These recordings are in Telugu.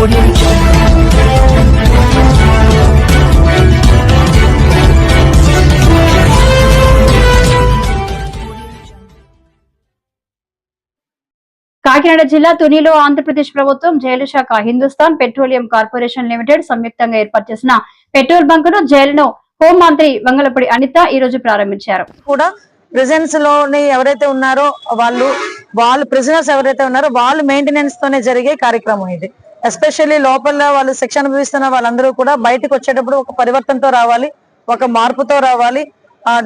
కాకినాడ జిల్లా తునిలో ఆంధ్రప్రదేశ్ ప్రభుత్వం జైలు శాఖ, హిందుస్థాన్ పెట్రోలియం కార్పొరేషన్ లిమిటెడ్ సంయుక్తంగా ఏర్పాటు చేసిన పెట్రోల్ బంకును జైలును హోంమంత్రి వంగలపూడి అనిత ఈ రోజు ప్రారంభించారు. కూడా ప్రిజన్స్ లోని ఎవరైతే ఉన్నారో వాళ్ళు ప్రిజనర్స్ ఎవరైతే ఉన్నారో వాళ్ళు మెయింటెనెన్స్ తోనే జరిగే కార్యక్రమం ఇది. ఎస్పెషల్లీ లోపల వాళ్ళు శిక్ష అనుభవిస్తున్న వాళ్ళందరూ కూడా బయటకు వచ్చేటప్పుడు ఒక పరివర్తనతో రావాలి, ఒక మార్పుతో రావాలి.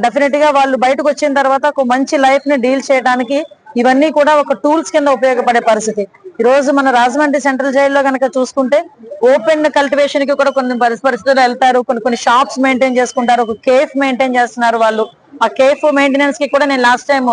డెఫినెట్ గా వాళ్ళు బయటకు వచ్చిన తర్వాత ఒక మంచి లైఫ్ ని డీల్ చేయడానికి ఇవన్నీ కూడా ఒక టూల్స్ కింద ఉపయోగపడే పరిస్థితి. ఈ రోజు మన రాజమండ్రి సెంట్రల్ జైల్లో కనుక చూసుకుంటే ఓపెన్ కల్టివేషన్ కి కూడా కొన్ని పరిస్థితులు వెళ్తారు, కొన్ని షాప్స్ మెయింటైన్ చేసుకుంటారు, ఒక కేఫ్ మెయింటైన్ చేస్తున్నారు వాళ్ళు. ఆ కేఫ్ మెయింటెనెన్స్ కి కూడా నేను లాస్ట్ టైం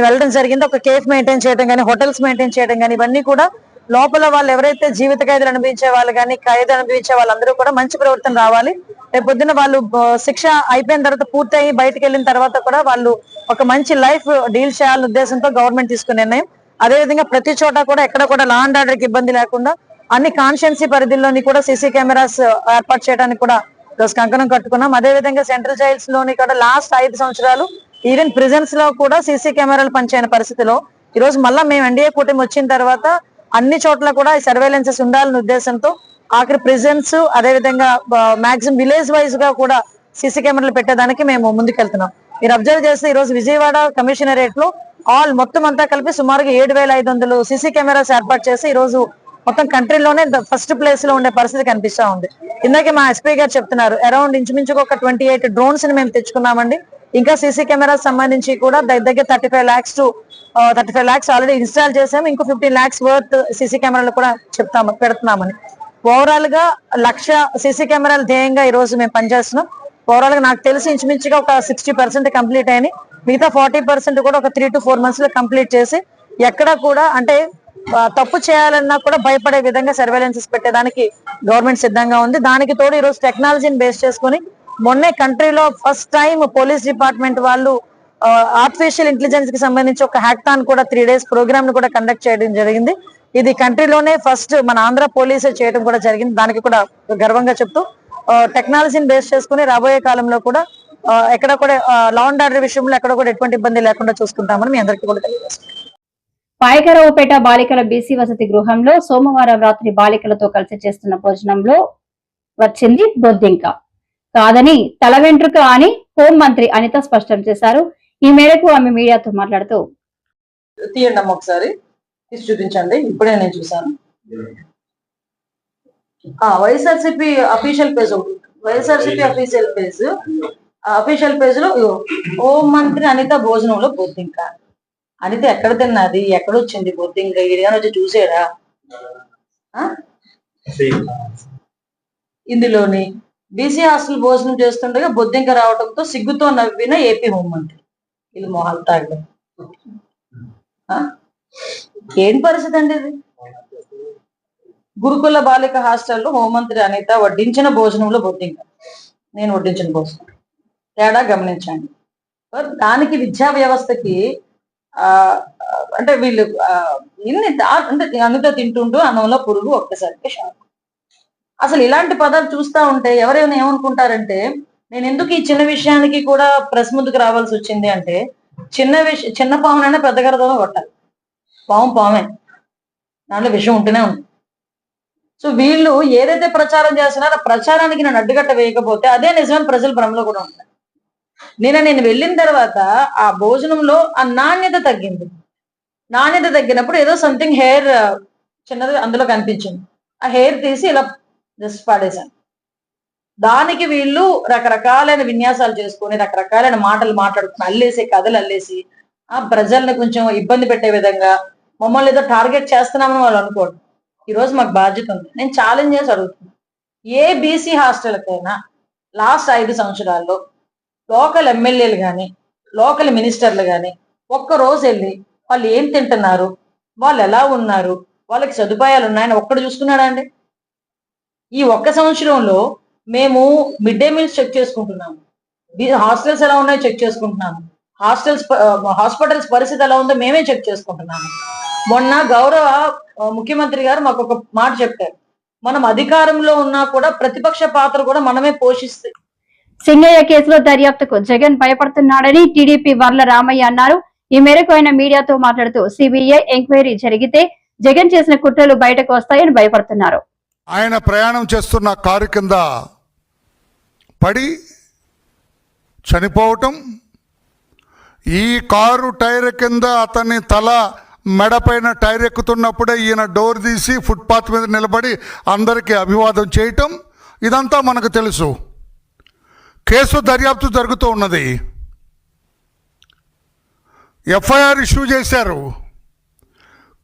వెళ్ళడం జరిగింది. ఒక కేఫ్ మెయింటైన్ చేయడం కానీ, హోటల్స్ మెయింటైన్ చేయడం కానీ, ఇవన్నీ కూడా లోపల వాళ్ళు ఎవరైతే జీవిత ఖైదులు అనుభవించే వాళ్ళు కానీ, ఖైదు అనుభవించే వాళ్ళందరూ కూడా మంచి ప్రవర్తన రావాలి. రేపు పొద్దున్న వాళ్ళు శిక్ష అయిపోయిన తర్వాత పూర్తయి బయటకు వెళ్ళిన తర్వాత కూడా వాళ్ళు ఒక మంచి లైఫ్ డీల్ చేయాలనే ఉద్దేశంతో గవర్నమెంట్ తీసుకునే నిర్ణయం. అదేవిధంగా ప్రతి చోట కూడా ఎక్కడ కూడా లా అండ్ ఆర్డర్ కి ఇబ్బంది లేకుండా అన్ని కాన్స్టిట్యున్సీ పరిధిలోని కూడా సీసీ కెమెరాస్ ఏర్పాటు చేయడానికి కూడా ఈరోజు కంకణం కట్టుకున్నాం. అదేవిధంగా సెంట్రల్ జైల్స్ లోని కూడా లాస్ట్ 5 సంవత్సరాలు ఈవెన్ ప్రిజన్స్ లో కూడా సీసీ కెమెరాలు పనిచేయని పరిస్థితిలో ఈ రోజు మళ్ళా మేము ఎన్డీఏ కూటమి వచ్చిన తర్వాత అన్ని చోట్ల కూడా సర్వేలెన్సెస్ ఉండాలనే ఉద్దేశంతో ఆఖరి ప్రిజన్స్ అదేవిధంగా మాక్సిమం విలేజ్ వైజ్ గా కూడా సీసీ కెమెరాలు పెట్టేదానికి మేము ముందుకెళ్తున్నాం. మీరు అబ్జర్వ్ చేస్తే ఈ రోజు విజయవాడ కమిషనరేట్ లో మొత్తం అంతా కలిపి సుమారుగా 7,500 సీసీ కెమెరాస్ ఏర్పాటు చేసి ఈ రోజు మొత్తం కంట్రీలోనే ఫస్ట్ ప్లేస్ లో ఉండే పరిస్థితి కనిపిస్తా ఉంది. ఇందాకే మా ఎస్పీ గారు చెప్తున్నారు, అరౌండ్ ఇంచుమించుగా ఒక 28 డ్రోన్స్ ని మేము తెచ్చుకున్నామండి. ఇంకా సీసీ కెమెరాస్ సంబంధించి కూడా దగ్గర 35 lakhs ఆల్రెడీ ఇన్స్టాల్ చేసాము. ఇంకో 15 lakhs వర్త్ సీసీ కెమెరాలు కూడా పెడుతున్నామని. ఓవరాల్ గా 1,00,000 సీసీ కెమెరాలు ధ్యేయంగా ఈ రోజు మేము పనిచేస్తున్నాం. ఓవరాల్ గా నాకు తెలిసి ఇంచుమించుగా ఒక 60% కంప్లీట్ అయినాయి. మిగతా 40% కూడా ఒక 3 to 4 months లో కంప్లీట్ చేసి ఎక్కడ కూడా అంటే తప్పు చేయాలన్నా కూడా భయపడే విధంగా సర్వేలెన్సెస్ పెట్టేదానికి గవర్నమెంట్ సిద్ధంగా ఉంది. దానికి తోడు ఈ రోజు టెక్నాలజీని బేస్ చేసుకుని మొన్నే కంట్రీలో ఫస్ట్ టైం పోలీస్ డిపార్ట్మెంట్ వాళ్ళు ఆర్టిఫిషియల్ ఇంటెలిజెన్స్ కి సంబంధించి ఒక హ్యాక్థాన్ కూడా 3 days ప్రోగ్రామ్ ను కూడా కండక్ట్ చేయడం జరిగింది. ఇది కంట్రీలోనే ఫస్ట్ మన ఆంధ్ర పోలీసే చేయడం కూడా జరిగింది. దానికి కూడా గర్వంగా చెప్తూ టెక్నాలజీని బేస్ చేసుకుని రాబోయే కాలంలో కూడా ఎక్కడ కూడా లా అండ్ ఆర్డర్ విషయంలో ఎక్కడ కూడా ఎటువంటి ఇబ్బంది లేకుండా చూసుకుంటామని మీ అందరికీ కూడా తెలియజేస్తున్నాం. పాయకరావుపేట బాలికల బీసీ వసతి గృహంలో సోమవారం రాత్రి బాలికలతో కలిసి చేస్తున్న భోజనంలో వచ్చింది బొద్దింక కాదని తల వెంట్రుక అని హోంమంత్రి అనిత స్పష్టం చేశారు. ఈ మేరకు ఆమె మీడియాతో మాట్లాడుతూ, తీయండి అమ్మ ఒకసారి తీసి చూపించండి. ఇప్పుడే నేను చూసాను. వైఎస్ఆర్సీపీ అఫీషియల్ పేజ్ ఒకటి, వైఎస్ఆర్సీపీ అఫీషియల్ పేజ్ లో హోంమంత్రి అనిత భోజనంలో బొద్దింక. అనిత ఎక్కడ తిన్నది, ఎక్కడొచ్చింది బొద్దింక? ఈడిగానే వచ్చి చూసాడా? ఇందులోని బీసీ హాస్టల్ భోజనం చేస్తుండగా బొద్దింక రావడంతో సిగ్గుతో నవ్విన ఏపీ హోంమంత్రి. ఇది మొహాలు తాగడం ఏం పరిస్థితి అండి ఇది? గురుకుల బాలిక హాస్టల్లో హోంమంత్రి అనిత వడ్డించిన భోజనంలో బొద్దింక, నేను వడ్డించిన భోజనం తేడా గమనించండి. దానికి విద్యా వ్యవస్థకి అంటే వీళ్ళు అంటే అనిత తింటుంటూ అన్నంలో పురుగు ఒక్కసారికి షాక్. అసలు ఇలాంటి పదాలు చూస్తా ఉంటే ఎవరైనా ఏమనుకుంటారంటే నేను ఎందుకు ఈ చిన్న విషయానికి కూడా ప్రెస్ ముందుకు రావాల్సి వచ్చింది అంటే, చిన్న పామునైనా పెద్ద గరతో కొట్టాలి. పామే, దాంట్లో విషయం ఉంటూనే ఉంది. సో వీళ్ళు ఏదైతే ప్రచారం చేస్తున్నారో ప్రచారానికి నేను అడ్డుగట్ట వేయకపోతే అదే నిజమని ప్రజల భ్రమలో కూడా ఉంటారు. నేను వెళ్ళిన తర్వాత ఆ భోజనంలో ఆ నాణ్యత తగ్గింది. నాణ్యత తగ్గినప్పుడు ఏదో సంథింగ్ హెయిర్ చిన్నది అందులో కనిపించింది. ఆ హెయిర్ తీసి ఇలా జస్ట్ పాడేశాను. దానికి వీళ్ళు రకరకాలైన విన్యాసాలు చేసుకొని రకరకాలైన మాటలు మాట్లాడుకుని అల్లేసి కథలు అల్లేసి ఆ ప్రజల్ని కొంచెం ఇబ్బంది పెట్టే విధంగా మమ్మల్ని ఏదో టార్గెట్ చేస్తున్నామని వాళ్ళు అనుకోండి. ఈ రోజు మాకు బాధ్యత ఉంది. నేను ఛాలెంజ్ చేసి అడుగుతున్నాను, ఏ బీసీ హాస్టల్కైనా లాస్ట్ 5 సంవత్సరాల్లో లోకల్ ఎమ్మెల్యేలు కానీ లోకల్ మినిస్టర్లు కానీ ఒక్కరోజు వెళ్ళి వాళ్ళు ఏం తింటున్నారు, వాళ్ళు ఎలా ఉన్నారు, వాళ్ళకి సదుపాయాలు ఉన్నాయని ఒక్కడు చూసుకున్నాడా అండి? ఈ 1 సంవత్సరంలో మేము మిడ్ డే మీల్స్ చెక్ చేసుకుంటున్నాము, హాస్టల్స్ ఎలా ఉన్నాయో చెక్ చేసుకుంటున్నాము, హాస్పిటల్స్ పరిస్థితి ఎలా ఉందో మేమే చెక్ చేసుకుంటున్నాము. మొన్న గౌరవ ముఖ్యమంత్రి గారు మాకు ఒక మాట చెప్పారు, మనం అధికారంలో ఉన్నా కూడా ప్రతిపక్ష పాత్ర కూడా మనమే పోషిస్తే. సింగయ్య కేసులో దర్యాప్తుకు జగన్ భయపడుతున్నాడని టీడీపీ వర్ల రామయ్య అన్నారు. ఈ మేరకు ఆయన మీడియాతో మాట్లాడుతూ సిబిఐ ఎంక్వైరీ జరిగితే జగన్ చేసిన కుట్రలు బయటకు వస్తాయని భయపడుతున్నారు. ఆయన ప్రయాణం చేస్తున్న కారు కింద పడి చనిపోవటం, ఈ కారు టైర్ కింద అతని తల మెడపైన టైర్ ఎక్కుతున్నప్పుడే ఈయన డోర్ తీసి ఫుట్పాత్ మీద నిలబడి అందరికీ అభివాదం చేయటం, ఇదంతా మనకు తెలుసు. కేసు దర్యాప్తు జరుగుతూ ఉన్నది. ఎఫ్ఐఆర్ ఇష్యూ చేశారు.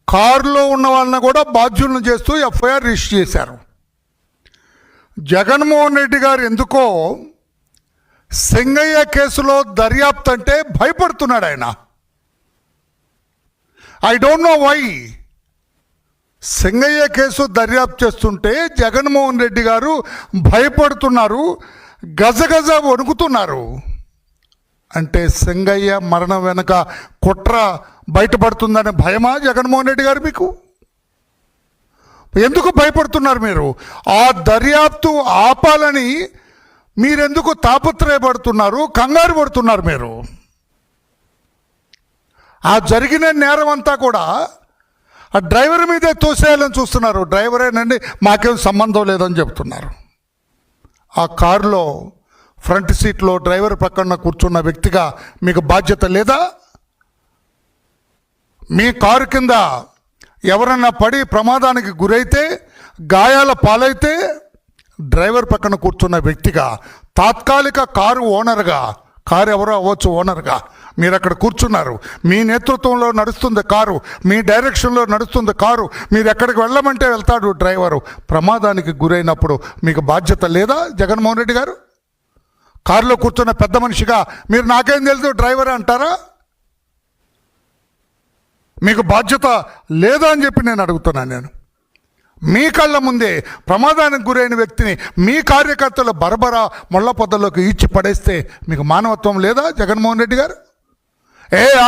కారులో ఉన్న వాళ్ళని కూడా బాధ్యులను చేస్తూ ఎఫ్ఐఆర్ ఇష్యూ చేశారు. జగన్మోహన్ రెడ్డి గారు ఎందుకో సింగయ్య కేసులో దర్యాప్తు అంటే భయపడుతున్నాడు ఆయన. I don't know why. Singaiah కేసు దర్యాప్తు చేస్తుంటే జగన్మోహన్ రెడ్డి గారు భయపడుతున్నారు, గజగజ వణుకుతున్నారు. అంటే సింగయ్య మరణం వెనుక కుట్ర బయటపడుతుందనే భయమా జగన్మోహన్ రెడ్డి గారు మీకు? ఎందుకు భయపడుతున్నారు మీరు? ఆ దర్యాప్తు ఆపాలని మీరెందుకు తాపత్రయపడుతున్నారు, కంగారు పడుతున్నారు మీరు? ఆ జరిగిన నేరం అంతా కూడా ఆ డ్రైవర్ మీదే తోసేయాలని చూస్తున్నారు. డ్రైవరేనండి, మాకేం సంబంధం లేదని చెప్తున్నారు. ఆ కారులో ఫ్రంట్ సీట్లో డ్రైవర్ పక్కన కూర్చున్న వ్యక్తిగా మీకు బాధ్యత లేదా? మీ కారు కింద ఎవరన్నా పడి ప్రమాదానికి గురైతే, గాయాల పాలైతే డ్రైవర్ పక్కన కూర్చున్న వ్యక్తిగా, తాత్కాలిక కారు ఓనర్గా, కారు ఎవరో అవ్వచ్చు ఓనర్గా మీరు అక్కడ కూర్చున్నారు. మీ నేతృత్వంలో నడుస్తుంది కారు, మీ డైరెక్షన్లో నడుస్తుంది కారు. మీరు ఎక్కడికి వెళ్ళమంటే వెళ్తాడు డ్రైవరు. ప్రమాదానికి గురైనప్పుడు మీకు బాధ్యత లేదా జగన్మోహన్ రెడ్డి గారు? కారులో కూర్చున్న పెద్ద మనిషిగా మీరు నాకేం తెలుసు డ్రైవర్ అంటారా? మీకు బాధ్యత లేదా అని చెప్పి నేను అడుగుతున్నాను. నేను మీ కళ్ళ ముందే ప్రమాదానికి గురైన వ్యక్తిని మీ కార్యకర్తలు బరబరా ముళ్ళ పొదల్లోకి ఈడ్చి పడేస్తే మీకు మానవత్వం లేదా జగన్మోహన్ రెడ్డి గారు?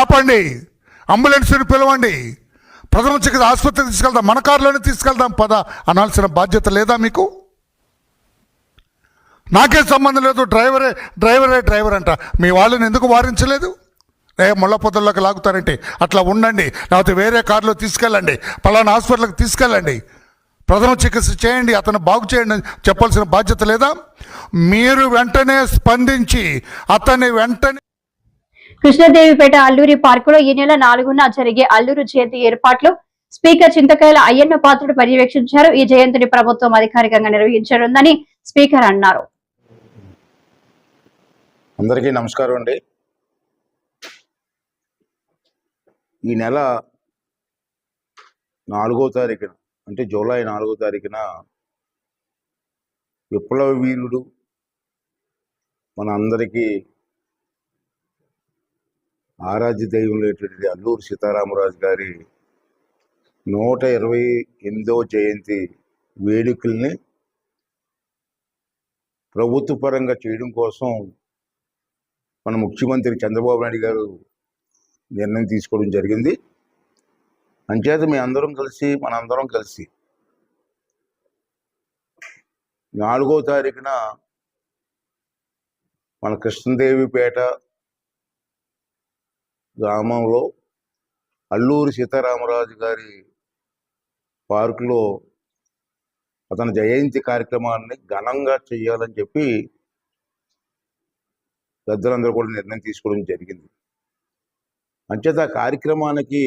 ఆపండి, అంబులెన్స్ని పిలవండి, ప్రథమ చికిత్స ఆసుపత్రికి తీసుకెళ్దాం, మన కారులోనే తీసుకెళ్దాం పద అనాల్సిన బాధ్యత లేదా మీకు? నాకేం సంబంధం లేదు, డ్రైవర్ అంట. మీ వాళ్ళని ఎందుకు వారించలేదు? ముళ్ళ పొదల్లోకి లాగుతారంటే అట్లా ఉండండి, లేకపోతే వేరే కారులో తీసుకెళ్ళండి, పలానా హాస్పిటల్కి తీసుకెళ్ళండి, ప్రథమ చికిత్స చేయండి, అతను బాగు చేయండి అని చెప్పాల్సిన బాధ్యత లేదా? మీరు వెంటనే స్పందించి అతన్ని వెంటనే. కృష్ణదేవిపేట అల్లూరి పార్కులో ఈ నెల 4న జరిగే అల్లూరు జయంతి ఏర్పాట్లు స్పీకర్ చింతకాయల అయ్యన్న పాత్రుడు పర్యవేక్షించారు. ఈ జయంతిని ప్రభుత్వం అధికారికంగా నిర్వహించనుందని స్పీకర్ అన్నారు. అందరికీ నమస్కారం అండి. ఈ నెల 4వ తారీఖున, అంటే జూలై 4వ తారీఖున విప్లవ వీరుడు, మన అందరికీ ఆరాధ్య దైవం లేటువంటి అల్లూరి సీతారామరాజు గారి 128వ జయంతి వేడుకల్ని ప్రభుత్వ పరంగా చేయడం కోసం మన ముఖ్యమంత్రి చంద్రబాబు నాయుడు గారు నిర్ణయం తీసుకోవడం జరిగింది. అంచేత మనందరం కలిసి 4వ తారీఖున మన కృష్ణదేవిపేట గ్రామంలో అల్లూరి సీతారామరాజు గారి పార్కులో అతని జయంతి కార్యక్రమాన్ని ఘనంగా చేయాలని చెప్పి పెద్దలందరూ కూడా నిర్ణయం తీసుకోవడం జరిగింది. అంచేత ఆ కార్యక్రమానికి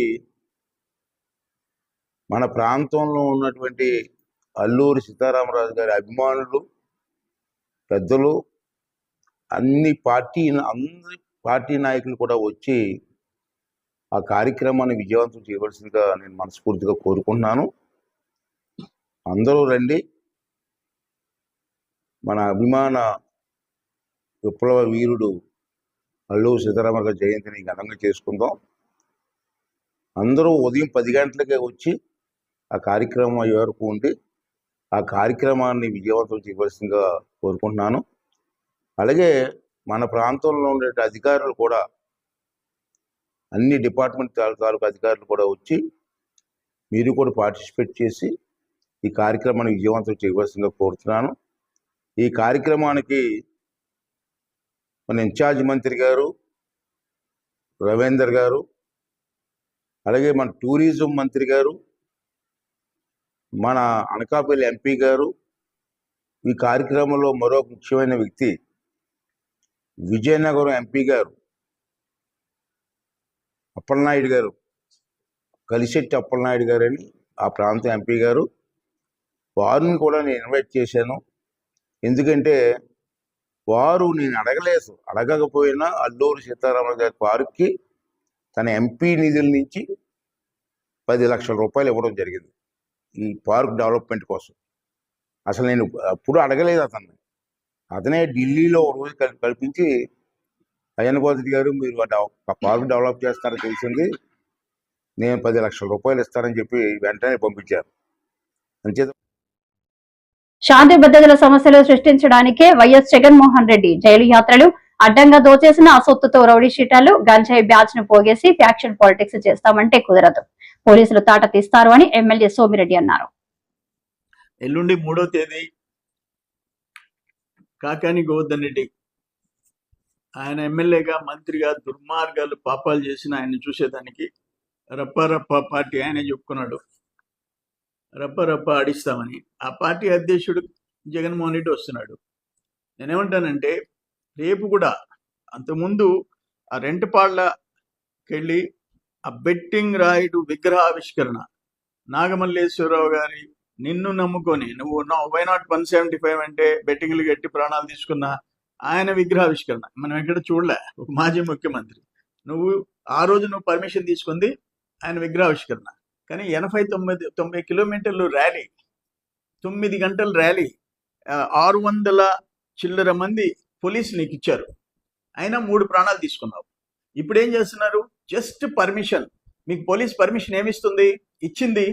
మన ప్రాంతంలో ఉన్నటువంటి అల్లూరి సీతారామరాజు గారి అభిమానులు, పెద్దలు, అందరి పార్టీ నాయకులు కూడా వచ్చి ఆ కార్యక్రమాన్ని విజయవంతం చేయవలసిందిగా నేను మనస్ఫూర్తిగా కోరుకుంటున్నాను. అందరూ రండి, మన అభిమాన విప్లవ వీరుడు అల్లూరి సీతారామరాజు గారి జయంతిని ఘనంగా చేసుకుందాం. అందరూ ఉదయం 10 గంటలకే వచ్చి ఆ కార్యక్రమం అయ్యే వరకు ఉండి ఆ కార్యక్రమాన్ని విజయవంతం చేయవలసిందిగా కోరుకుంటున్నాను. అలాగే మన ప్రాంతంలో ఉండే అధికారులు కూడా, అన్ని డిపార్ట్మెంట్ తాలూకు అధికారులు కూడా వచ్చి మీరు కూడా పార్టిసిపేట్ చేసి ఈ కార్యక్రమాన్ని విజయవంతం చేయవలసిందిగా కోరుతున్నాను. ఈ కార్యక్రమానికి మన ఇన్ఛార్జ్ మంత్రి గారు రవీందర్ గారు, అలాగే మన టూరిజం మంత్రి గారు, మన అనకాపల్లి ఎంపీ గారు, ఈ కార్యక్రమంలో మరో ముఖ్యమైన వ్యక్తి విజయనగరం ఎంపీ గారు అప్పలనాయుడు గారు, కలిశెట్టి అప్పలనాయుడు గారు అని ఆ ప్రాంత ఎంపీ గారు, వారిని కూడా నేను ఇన్వైట్ చేశాను. ఎందుకంటే వారు నేను అడగకపోయినా అల్లూరి సీతారామరాజు గారి పార్క్కి తన ఎంపీ నిధుల నుంచి 10 లక్షల రూపాయలు ఇవ్వడం జరిగింది ఈ పార్క్ డెవలప్మెంట్ కోసం. అసలు నేను అప్పుడు అడగలేదు అతనే ఢిల్లీలో ఒక రోజు కల్పించి అయ్యన్న పాత్రుడు గారు మీరు పార్క్ డెవలప్ చేస్తారని తెలిసింది, నేను 10 లక్షల రూపాయలు ఇస్తానని చెప్పి వెంటనే పంపించారు. అంచేత శాంతి భద్రతల సమస్యలు సృష్టించడానికే వైఎస్ జగన్మోహన్ రెడ్డి జైలు యాత్రలు, అడ్డంగా దోచేసిన సొత్తుతో రౌడీ షీటాలు, గంజాయి బ్యాచ్ ను పోగేసి ఫ్యాక్షన్ పాలిటిక్స్ చేస్తామంటే కుదరదు, పోలీసులు తాట తీస్తారు అని ఎమ్మెల్యే సోమిరెడ్డి అన్నారు. ఎల్లుండి 3వ తేదీ కాకాని గోవర్ధన్ రెడ్డి ఆయన ఎమ్మెల్యేగా మంత్రిగా దుర్మార్గాలు పాపాలు చేసిన ఆయన్ని చూసేదానికి రప్ప పార్టీ ఆయనే చెప్పుకున్నాడు, రప్ప ఆడిస్తామని. ఆ పార్టీ అధ్యక్షుడు జగన్మోహన్ రెడ్డి వస్తున్నాడు. నేనేమంటానంటే రేపు కూడా అంతకుముందు ఆ రెంటపాళ్ళకెళ్ళి ఆ బెట్టింగ్ రాయుడు విగ్రహావిష్కరణ, నాగమల్లేశ్వరరావు గారి నిన్ను నమ్ముకొని నువ్వు వైనాట్ 175 అంటే బెట్టింగ్లు కట్టి ప్రాణాలు తీసుకున్న ఆయన విగ్రహావిష్కరణ మనం ఎక్కడ చూడలే. ఒక మాజీ ముఖ్యమంత్రి నువ్వు ఆ రోజు నువ్వు పర్మిషన్ తీసుకుంది ఆయన విగ్రహావిష్కరణ, కానీ 80-90 కిలోమీటర్లు ర్యాలీ, 9 గంటల ర్యాలీ, 600 చిల్లర మంది పోలీసులు నీకు ఇచ్చారు, అయినా 3 ప్రాణాలు తీసుకున్నావు. ఇప్పుడు ఏం చేస్తున్నారు? Just permission. మీకు పోలీస్ పర్మిషన్ ఏమిస్తుంది? ఇచ్చింది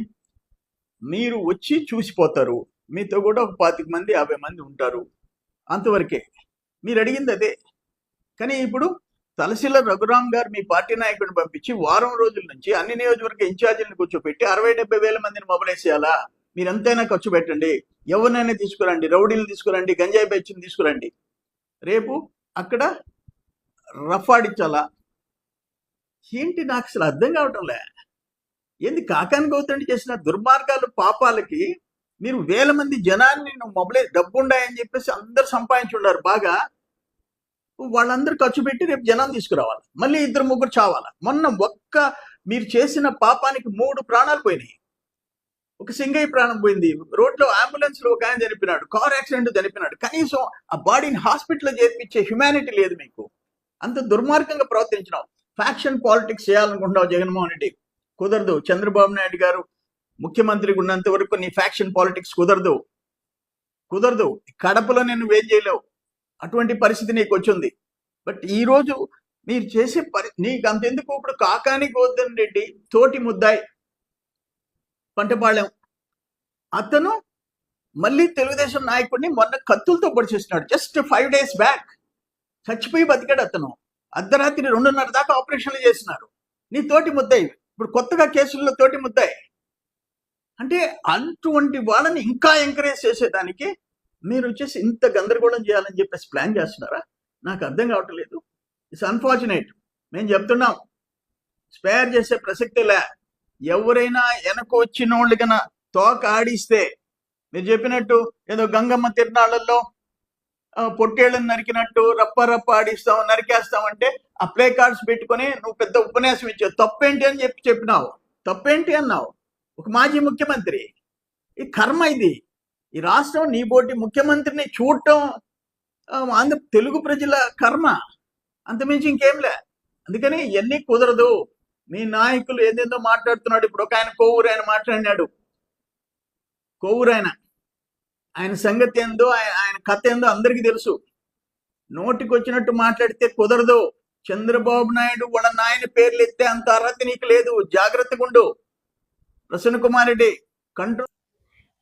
మీరు వచ్చి చూసిపోతారు, మీతో కూడా ఒక 25 మంది 50 మంది ఉంటారు, అంతవరకే. మీరు అడిగింది అదే. కానీ ఇప్పుడు తలశీల రఘురాం గారు మీ పార్టీ నాయకుడిని పంపించి వారం రోజుల నుంచి అన్ని నియోజకవర్గ ఇన్ఛార్జీలను కూర్చోపెట్టి 60-70 వేల మందిని మొబైలైజ్ చేయాలా? మీరు ఎంతైనా ఖర్చు పెట్టండి, ఎవరినైనా తీసుకురండి, రౌడీలు తీసుకురండి, గంజాయి బ్యాచ్ని తీసుకురండి, రేపు అక్కడ రఫాడించాలా? ఏంటి నాకు అసలు అర్థం కావటంలే. ఏంది కాకాని గౌతమ్ చేసిన దుర్మార్గాలు పాపాలకి మీరు 1000 మంది జనాన్ని మొబైల్ డబ్బుండాయని చెప్పేసి అందరు సంపాదించుండారు బాగా, వాళ్ళందరూ ఖర్చు పెట్టి రేపు జనం తీసుకురావాలి, మళ్ళీ 2-3 చావాలి. మొన్న మీరు చేసిన పాపానికి 3 ప్రాణాలు పోయినాయి. ఒక సింగయ్య ప్రాణం పోయింది, రోడ్లో అంబులెన్స్ లో ఒక ఆయన చనిపోయినాడు, కార్ యాక్సిడెంట్ చనిపోయినాడు. కనీసం ఆ బాడీని హాస్పిటల్లో చేర్పించే హ్యుమానిటీ లేదు మీకు. అంత దుర్మార్గంగా ప్రవర్తించినావు. ఫ్యాక్షన్ పాలిటిక్స్ చేయాలనుకుంటున్నావు జగన్మోహన్ రెడ్డి, కుదరదు. చంద్రబాబు నాయుడు గారు ముఖ్యమంత్రిగా ఉన్నంత వరకు నీ ఫ్యాక్షన్ పాలిటిక్స్ కుదరదు. కడపలో నేను వేట్ చేయలేవు, అటువంటి పరిస్థితి నీకు వచ్చింది. బట్ ఈ రోజు మీరు చేసే నీకు అంతెందుకు, ఇప్పుడు కాకాని గోవర్ధన్ రెడ్డి తోటి ముద్దాయి పంటపాళెం అతను మళ్ళీ తెలుగుదేశం నాయకుడిని మొన్న కత్తులతో పొడిచేస్తున్నాడు. జస్ట్ 5 days బ్యాక్ చచ్చిపోయి బతికాడు అతను. అర్ధరాత్రి 2:30 దాకా ఆపరేషన్లు చేసినారు. నీ తోటి ముద్దాయి ఇప్పుడు కొత్తగా కేసుల్లో తోటి ముద్దాయి అంటే అటువంటి వాళ్ళని ఇంకా ఎంకరేజ్ చేసేదానికి మీరు వచ్చేసి ఇంత గందరగోళం చేయాలని చెప్పేసి ప్లాన్ చేస్తున్నారా? నాకు అర్థం కావట్లేదు. It's unfortunate. మేము చెప్తున్నాం, స్పేర్ చేసే ప్రసక్తే లే. ఎవరైనా వెనక వచ్చిన వాళ్ళు కన్నా తోక ఆడిస్తే, మీరు చెప్పినట్టు ఏదో గంగమ్మ తిరునాళ్ళల్లో పొట్టేళ్ళని నరికినట్టు రప్ప ఆడిస్తాం, నరికేస్తామంటే ఆ ప్లే కార్డ్స్ పెట్టుకొని నువ్వు పెద్ద ఉపన్యాసం ఇచ్చావు. తప్పేంటి అని చెప్పినావు. తప్పేంటి అన్నావు. ఒక మాజీ ముఖ్యమంత్రి. ఈ కర్మ ఇది. ఈ రాష్ట్రం నీ బోటి ముఖ్యమంత్రిని చూడటం ఆంధ్ర తెలుగు ప్రజల కర్మ, అంతమించి ఇంకేంలే. అందుకని ఇవన్నీ కుదరదు. మీ నాయకులు ఏదేదో మాట్లాడుతున్నాడు. ఇప్పుడు ఒక ఆయన కోవూరు ఆయన మాట్లాడినాడు. కోవూరు ఆయన సంగతి ఏందో, ఆయన కథ ఏందో అందరికీ తెలుసు. నోటికి వచ్చినట్టు మాట్లాడితే కుదరదు. చంద్రబాబు నాయుడు వాళ్ళ నాయన పేర్లు ఎత్తే అంత అర్హత నీకు లేదు. జాగ్రత్తగా ఉండు. ప్రసన్న కుమార్ రెడ్డి కంట్రోల్.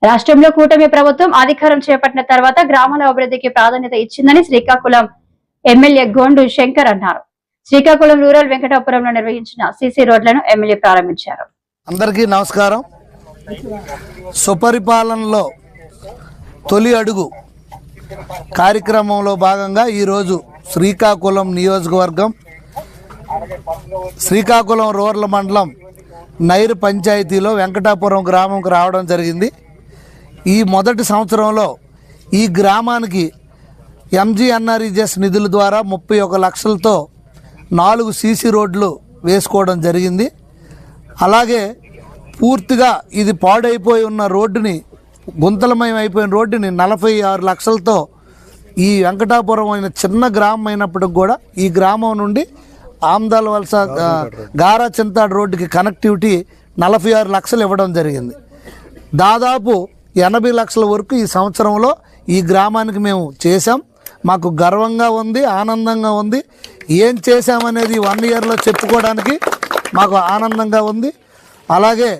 రాష్ట్రంలో కూటమి ప్రభుత్వం అధికారం చేపట్టిన తర్వాత గ్రామాల అభివృద్ధికి ప్రాధాన్యత ఇచ్చిందని శ్రీకాకుళం ఎమ్మెల్యే గోండు శంకర్ అన్నారు. శ్రీకాకుళం రూరల్ వెంకటాపురంలో నిర్వహించిన సీసీ రోడ్లను ఎమ్మెల్యే ప్రారంభించారు. అందరికీ నమస్కారం. సుపరిపాలనలో తొలి అడుగు కార్యక్రమంలో భాగంగా ఈరోజు శ్రీకాకుళం నియోజకవర్గం శ్రీకాకుళం రూరల్ మండలం నైరు పంచాయతీలో వెంకటాపురం గ్రామంకు రావడం జరిగింది. ఈ మొదటి సంవత్సరంలో ఈ గ్రామానికి ఎంజీఎన్ఆర్ఈజెస్ నిధుల ద్వారా 31 లక్షలతో 4 సీసీ రోడ్లు వేసుకోవడం జరిగింది. అలాగే పూర్తిగా ఇది పాడైపోయి ఉన్న రోడ్డుని, గుంతలమయం అయిపోయిన రోడ్డుని 46 లక్షలతో ఈ వెంకటాపురం అయిన చిన్న గ్రామం అయినప్పటికి కూడా ఈ గ్రామం నుండి ఆమ్దాల వలస గారా చింతాడు రోడ్డుకి కనెక్టివిటీ 46 లక్షలు ఇవ్వడం జరిగింది. దాదాపు 80 లక్షల వరకు ఈ సంవత్సరంలో ఈ గ్రామానికి మేము చేశాం. మాకు గర్వంగా ఉంది, ఆనందంగా ఉంది. ఏం చేశామనేది 1 ఇయర్లో చెప్పుకోవడానికి మాకు ఆనందంగా ఉంది. అలాగే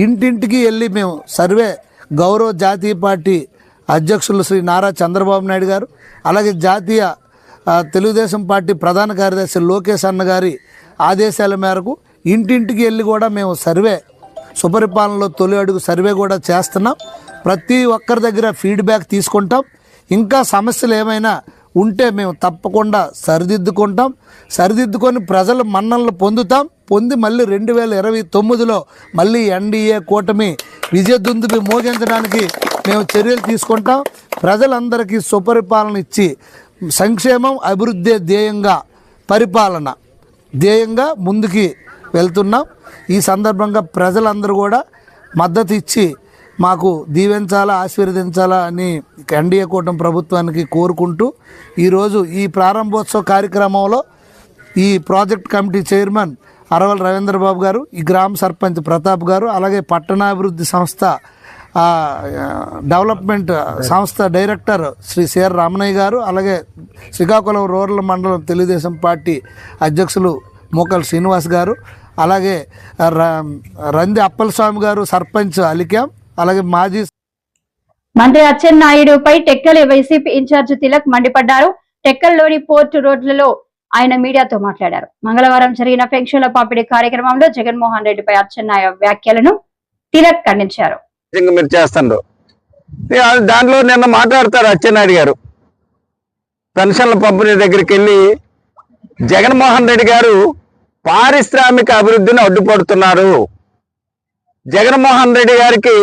ఇంటింటికి వెళ్ళి మేము సర్వే గౌరవ జాతీయ పార్టీ అధ్యక్షులు శ్రీ నారా చంద్రబాబు నాయుడు గారు, అలాగే జాతీయ తెలుగుదేశం పార్టీ ప్రధాన కార్యదర్శి లోకేష్ అన్న గారి ఆదేశాల మేరకు ఇంటింటికి వెళ్ళి కూడా మేము సర్వే, సుపరిపాలనలో తొలి అడుగు సర్వే కూడా చేస్తున్నాం. ప్రతి ఒక్కరి దగ్గర ఫీడ్బ్యాక్ తీసుకుంటాం. ఇంకా సమస్యలు ఏమైనా ఉంటే మేము తప్పకుండా సరిదిద్దుకుంటాం. సరిదిద్దుకొని ప్రజల మన్ననలు పొంది మళ్ళీ 2029లో మళ్ళీ ఎన్డీఏ కూటమి విజయదుందుబి మోగించడానికి మేము చర్యలు తీసుకుంటాం. ప్రజలందరికీ సుపరిపాలన ఇచ్చి సంక్షేమం అభివృద్ధి ధ్యేయంగా, పరిపాలన ధ్యేయంగా ముందుకి వెళ్తున్నాం. ఈ సందర్భంగా ప్రజలందరూ కూడా మద్దతు ఇచ్చి మాకు దీవించాలా, ఆశీర్వదించాలా అని ఎన్డీఏ కూటమి ప్రభుత్వానికి కోరుకుంటూ ఈరోజు ఈ ప్రారంభోత్సవ కార్యక్రమంలో ఈ project committee chairman arrival Ravindra Babu గారు, ఈ గ్రామ సర్పంచ్ ప్రతాప్ గారు, అలాగే పట్టణాభివృద్ధి సంస్థ డెవలప్మెంట్ సంస్థ డైరెక్టర్ శ్రీ సిఆర్ రామనయ్య గారు, అలాగే శ్రీకాకుళం రూరల్ మండలం తెలుగుదేశం పార్టీ అధ్యక్షులు మోకల్ శ్రీనివాస్ గారు, అలాగే రంది అప్పలస్వామి గారు సర్పంచ్ అలికాం, అలాగే మాజీ మంత్రి అచ్చెన్నాయుడుపై టెక్కలి వైసీపీ ఇన్ఛార్జ్ తిలక్ మండిపడ్డారు. టెక్కల్లోని పోర్టు రోడ్లలో ఆయన మీడియాతో మాట్లాడారు. మంగళవారం జరిగిన పెన్షన్ల పంపిణీ కార్యక్రమంలో జగన్మోహన్ రెడ్డిపై అచ్చెన్నాయుడు వ్యాఖ్యలను తిలక్ ఖండించారు. మీరు చేస్తుండ్రు దాంట్లో నిన్న మాట్లాడతారు అచ్చెన్నాయుడు గారు. పెన్షన్ల పంపిణీ దగ్గరికి వెళ్ళి జగన్మోహన్ రెడ్డి గారు పారిశ్రామిక అభివృద్ధిని అడ్డుపడుతున్నారు, జగన్మోహన్ రెడ్డి గారికి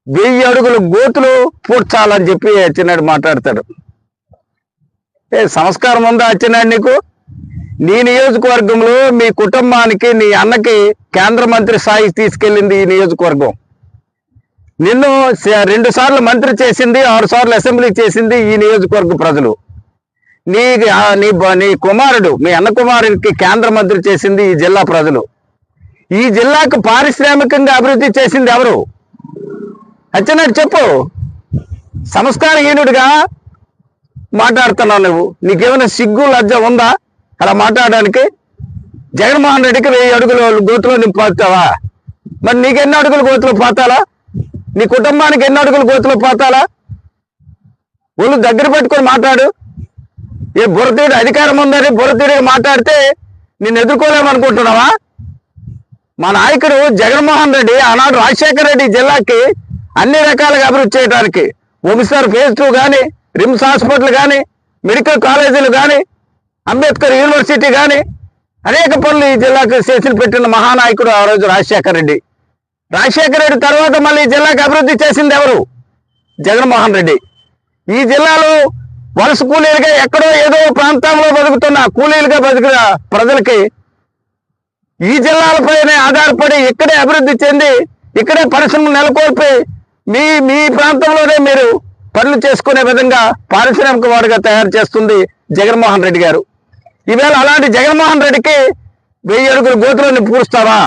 1000 అడుగులు గోతులు పూడ్చాలని చెప్పి అచ్చెన్నాయుడు మాట్లాడతాడు. సంస్కారం ఉందా అచ్చెన్నాయుడు నీకు? నీ నియోజకవర్గంలో మీ కుటుంబానికి, నీ అన్నకి కేంద్ర మంత్రి స్థాయికి తీసుకెళ్ళింది ఈ నియోజకవర్గం. నిన్ను 2 సార్లు మంత్రి చేసింది, 6 సార్లు అసెంబ్లీకి చేసింది ఈ నియోజకవర్గ ప్రజలు. నీ కుమారుడు, మీ అన్న కుమారుడికి కేంద్ర మంత్రి చేసింది ఈ జిల్లా ప్రజలు. ఈ జిల్లాకు పారిశ్రామికంగా అభివృద్ధి చేసింది ఎవరు? అచ్చెన్నాయుడు చెప్పు. సంస్కారహీనుడిగా మాట్లాడుతున్నావు నువ్వు. నీకేమైనా సిగ్గు లజ్జ ఉందా అలా మాట్లాడడానికి? జగన్మోహన్ రెడ్డికి 1000 అడుగులు గోతులో నింపు పోతావా? మరి నీకు ఎన్ని అడుగులు గోతులు పోతాలా? నీ కుటుంబానికి ఎన్ని అడుగులు గోతులు పోతాలా? ఒళ్ళు దగ్గర పెట్టుకొని మాట్లాడు. ఏ బురతీడు అధికారం ఉందని బురతీడిగా మాట్లాడితే నిన్ను ఎదుర్కోలేమనుకుంటున్నావా? మా నాయకుడు జగన్మోహన్ రెడ్డి ఆనాడు రాజశేఖర రెడ్డి జిల్లాకి అన్ని రకాలుగా అభివృద్ధి చేయడానికి ఒమిసార్ ఫేజ్ 2 కానీ, రిమ్స్ హాస్పిటల్ కానీ, మెడికల్ కాలేజీలు కానీ, అంబేద్కర్ యూనివర్సిటీ కానీ అనేక పనులు ఈ జిల్లాకు చేసి పెట్టిన మహానాయకుడు ఆ రోజు రాజశేఖర రెడ్డి. రాజశేఖర రెడ్డి తర్వాత మళ్ళీ ఈ జిల్లాకు అభివృద్ధి చేసింది ఎవరు? జగన్మోహన్ రెడ్డి. ఈ జిల్లాలో వలస కూలీలుగా ఎక్కడో ఏదో ప్రాంతంలో బతుకుతున్న కూలీలుగా బతికిన ప్రజలకి ఈ జిల్లాలపైనే ఆధారపడి ఇక్కడే అభివృద్ధి చెంది ఇక్కడే పరిశ్రమలు నెలకొల్పి మీ ప్రాంతంలోనే మీరు పనులు చేసుకునే విధంగా పారిశ్రామిక వాడిగా తయారు చేస్తుంది జగన్మోహన్ రెడ్డి గారు. ఈవేళ అలాంటి జగన్మోహన్ రెడ్డికి 1000 అడుగుల గోతులను పూడుస్తావా?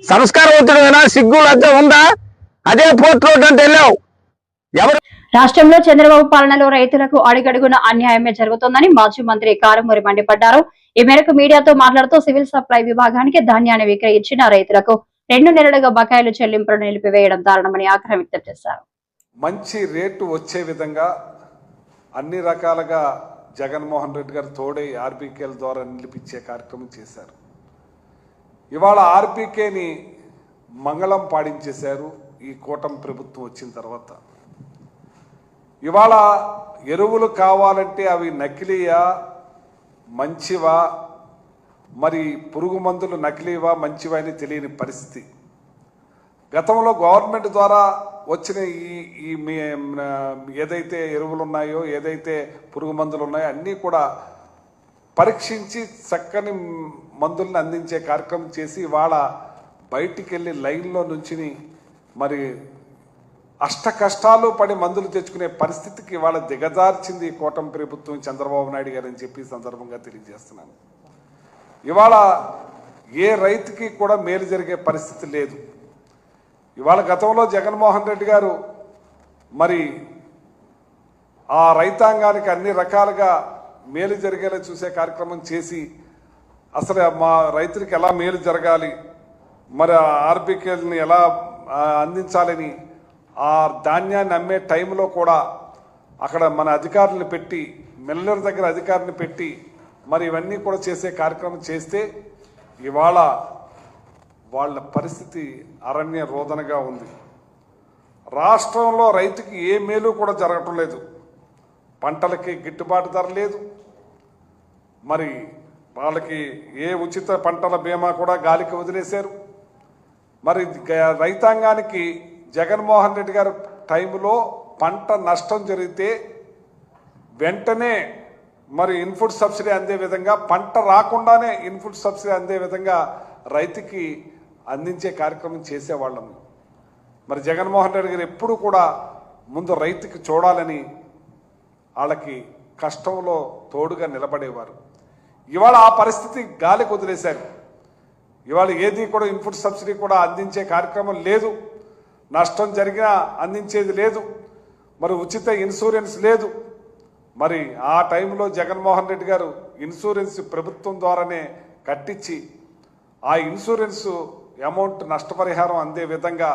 సంస్కారవంతుడైనా సిగ్గు లజ్జ ఉందా? అదే పోర్ట్ రోడ్ అంటే వెళ్ళావు. ఎవరు? రాష్ట్రంలో చంద్రబాబు పాలనలో రైతులకు అడుగడుగున అన్యాయమే జరుగుతోందని మాజీ మంత్రి కారుమూరి మండిపడ్డారు. ఈ మేరకు మీడియాతో మాట్లాడుతూ సివిల్ సప్లై విభాగానికి ధాన్యాన్ని విక్రయించిన రైతులకు 2 నెలలుగా బకాయిలు చెల్లింపులను నిలిపివేయడం దారుణమని ఆగ్రహం వ్యక్తం చేశారు. మంచి రేటు వచ్చే విధంగా అన్ని రకాలుగా జగన్మోహన్ రెడ్డి గారు తోడై ఆర్బీకేల ద్వారా నిలిపించే కార్యక్రమం చేశారు. ఇవాళ ఆర్బీకేని మంగళం పాడించేశారు ఈ కూటమి ప్రభుత్వం వచ్చిన తర్వాత. ఇవాళ ఎరువులు కావాలంటే అవి నకిలీయా మంచివా, మరి పురుగు మందులు నకిలీవా మంచివా అని తెలియని పరిస్థితి. గతంలో గవర్నమెంట్ ద్వారా వచ్చిన ఈ ఏదైతే ఎరువులు ఉన్నాయో, ఏదైతే పురుగు మందులు ఉన్నాయో అన్నీ కూడా పరీక్షించి చక్కని మందులను అందించే కార్యక్రమం చేసి ఇవాళ బయటికి వెళ్ళి లైన్లో నుంచి మరి అష్ట కష్టాలు పడి మందులు తెచ్చుకునే పరిస్థితికి ఇవాళ దిగజార్చింది ఈ కూటమి ప్రభుత్వం, చంద్రబాబు నాయుడు గారు అని చెప్పి సందర్భంగా తెలియజేస్తున్నాను. ఇవాళ ఏ రైతుకి కూడా మేలు జరిగే పరిస్థితి లేదు. ఇవాళ గతంలో జగన్మోహన్ రెడ్డి గారు మరి ఆ రైతాంగానికి అన్ని రకాలుగా మేలు జరిగేలా చూసే కార్యక్రమం చేసి అసలు మా రైతులకు ఎలా మేలు జరగాలి, మరి ఆర్బికేల్ని ఎలా అందించాలని ఆ ధాన్యాన్ని అమ్మే టైంలో కూడా అక్కడ మన అధికారులను పెట్టి, మిల్లర్ దగ్గర అధికారులను పెట్టి మరి ఇవన్నీ కూడా చేసే కార్యక్రమం చేస్తే ఇవాళ వాళ్ళ పరిస్థితి అరణ్య రోదనగా ఉంది. రాష్ట్రంలో రైతుకి ఏ మేలు కూడా జరగటం లేదు. పంటలకి గిట్టుబాటు ధర లేదు, మరి వాళ్ళకి ఏ ఉచిత పంటల బీమా కూడా గాలికి వదిలేశారు. మరి రైతాంగానికి జగన్మోహన్ రెడ్డి గారి టైంలో పంట నష్టం జరిగితే వెంటనే మరి ఇన్పుట్ సబ్సిడీ అందే విధంగా, పంట రాకుండానే ఇన్పుట్ సబ్సిడీ అందే విధంగా రైతుకి అందించే కార్యక్రమం చేసేవాళ్ళం. మరి జగన్మోహన్ రెడ్డి గారు ఎప్పుడు కూడా ముందు రైతుకి చూడాలని వాళ్ళకి కష్టంలో తోడుగా నిలబడేవారు. ఇవాళ ఆ పరిస్థితి గాలికి వదిలేశారు. ఇవాళ ఏది కూడా ఇన్పుట్ సబ్సిడీ కూడా అందించే కార్యక్రమం లేదు, నష్టం జరిగినా అందించేది లేదు, మరి ఉచిత ఇన్సూరెన్స్ లేదు. మరి ఆ టైంలో జగన్మోహన్ రెడ్డి గారు ఇన్సూరెన్స్ ప్రభుత్వం ద్వారానే కట్టించి ఆ ఇన్సూరెన్స్ అమౌంట్ నష్టపరిహారం అందే విధంగా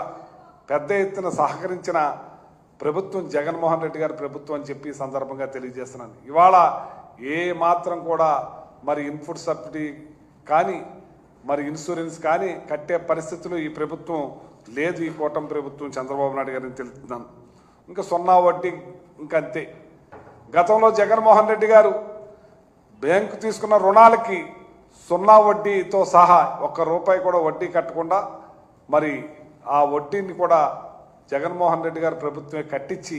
పెద్ద ఎత్తున సహకరించిన ప్రభుత్వం జగన్మోహన్ రెడ్డి గారి ప్రభుత్వం అని చెప్పి సందర్భంగా తెలియజేస్తున్నాను. ఇవాళ ఏ మాత్రం కూడా మరి ఇన్పుట్ సబ్సిడీ కానీ మరి ఇన్సూరెన్స్ కానీ కట్టే పరిస్థితులు ఈ ప్రభుత్వం లేదు, ఈ కూటమి ప్రభుత్వం చంద్రబాబు నాయుడు గారిని తెలుస్తున్నాను. ఇంకా 0 వడ్డీ ఇంకంతే. గతంలో జగన్మోహన్ రెడ్డి గారు బ్యాంకు తీసుకున్న రుణాలకి 0 వడ్డీతో సహా ₹1 కూడా వడ్డీ కట్టకుండా మరి ఆ వడ్డీని కూడా జగన్మోహన్ రెడ్డి గారు ప్రభుత్వమే కట్టించి